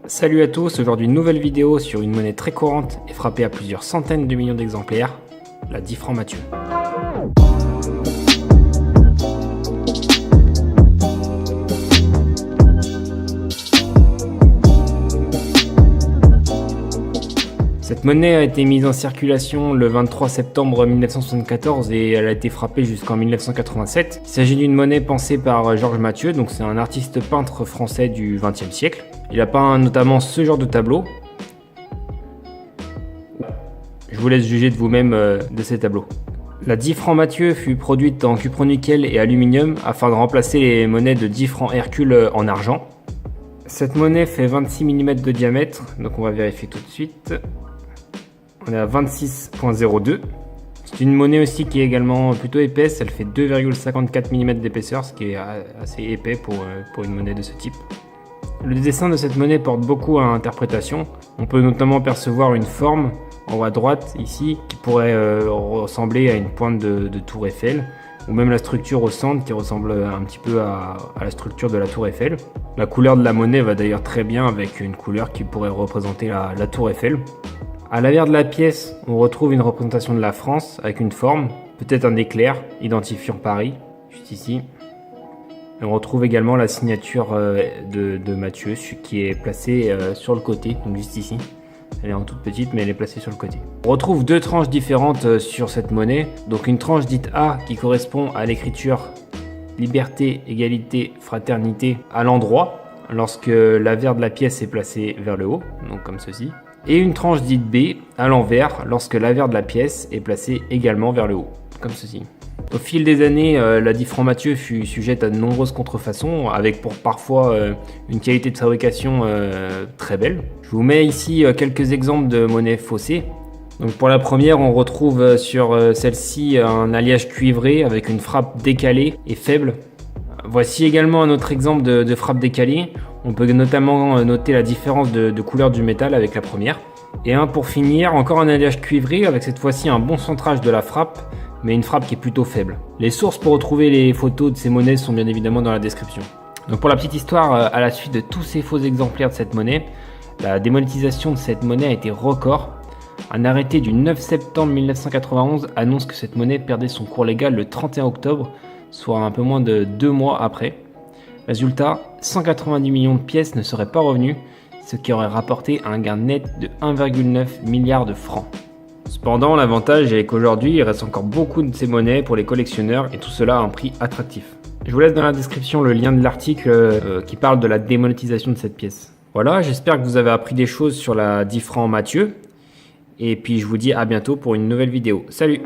Salut à tous, aujourd'hui une nouvelle vidéo sur une monnaie très courante et frappée à plusieurs centaines de millions d'exemplaires, la 10 francs Mathieu. Cette monnaie a été mise en circulation le 23 septembre 1974 et elle a été frappée jusqu'en 1987. Il s'agit d'une monnaie pensée par Georges Mathieu, donc c'est un artiste peintre français du XXe siècle. Il a peint notamment ce genre de tableau. Je vous laisse juger de vous-même de ces tableaux. La 10 francs Mathieu fut produite en cupronickel et aluminium afin de remplacer les monnaies de 10 francs Hercule en argent. Cette monnaie fait 26 mm de diamètre, donc on va vérifier tout de suite. On est à 26.02. C'est une monnaie aussi qui est également plutôt épaisse, elle fait 2,54 mm d'épaisseur, ce qui est assez épais pour une monnaie de ce type. Le dessin de cette monnaie porte beaucoup à interprétation. On peut notamment percevoir une forme en haut à droite ici qui pourrait ressembler à une pointe de tour Eiffel, ou même la structure au centre qui ressemble un petit peu à la structure de la tour Eiffel. La couleur de la monnaie va d'ailleurs très bien avec une couleur qui pourrait représenter la tour Eiffel. À l'avers de la pièce, on retrouve une représentation de la France avec une forme, peut-être un éclair identifiant Paris, juste ici. Et on retrouve également la signature de Mathieu qui est placée sur le côté, donc juste ici. Elle est en toute petite mais elle est placée sur le côté. On retrouve deux tranches différentes sur cette monnaie. Donc une tranche dite A qui correspond à l'écriture liberté, égalité, fraternité à l'endroit lorsque l'avers de la pièce est placé vers le haut, donc comme ceci. Et une tranche dite B à l'envers lorsque l'avers de la pièce est placé également vers le haut, comme ceci. Au fil des années, la 10 francs Mathieu fut sujette à de nombreuses contrefaçons, avec pour parfois une qualité de fabrication très belle. Je vous mets ici quelques exemples de monnaies faussées. Donc pour la première, on retrouve sur celle-ci un alliage cuivré avec une frappe décalée et faible. Voici également un autre exemple de frappe décalée. On peut notamment noter la différence de couleur du métal avec la première. Et pour finir, encore un alliage cuivré avec cette fois-ci un bon centrage de la frappe, mais une frappe qui est plutôt faible. Les sources pour retrouver les photos de ces monnaies sont bien évidemment dans la description. Donc pour la petite histoire, à la suite de tous ces faux exemplaires de cette monnaie, la démonétisation de cette monnaie a été record. Un arrêté du 9 septembre 1991 annonce que cette monnaie perdait son cours légal le 31 octobre, soit un peu moins de 2 mois après. Résultat, 190 millions de pièces ne seraient pas revenues, ce qui aurait rapporté un gain net de 1,9 milliard de francs. Cependant, l'avantage est qu'aujourd'hui, il reste encore beaucoup de ces monnaies pour les collectionneurs et tout cela à un prix attractif. Je vous laisse dans la description le lien de l'article qui parle de la démonétisation de cette pièce. Voilà, j'espère que vous avez appris des choses sur la 10 francs Mathieu. Et puis je vous dis à bientôt pour une nouvelle vidéo. Salut!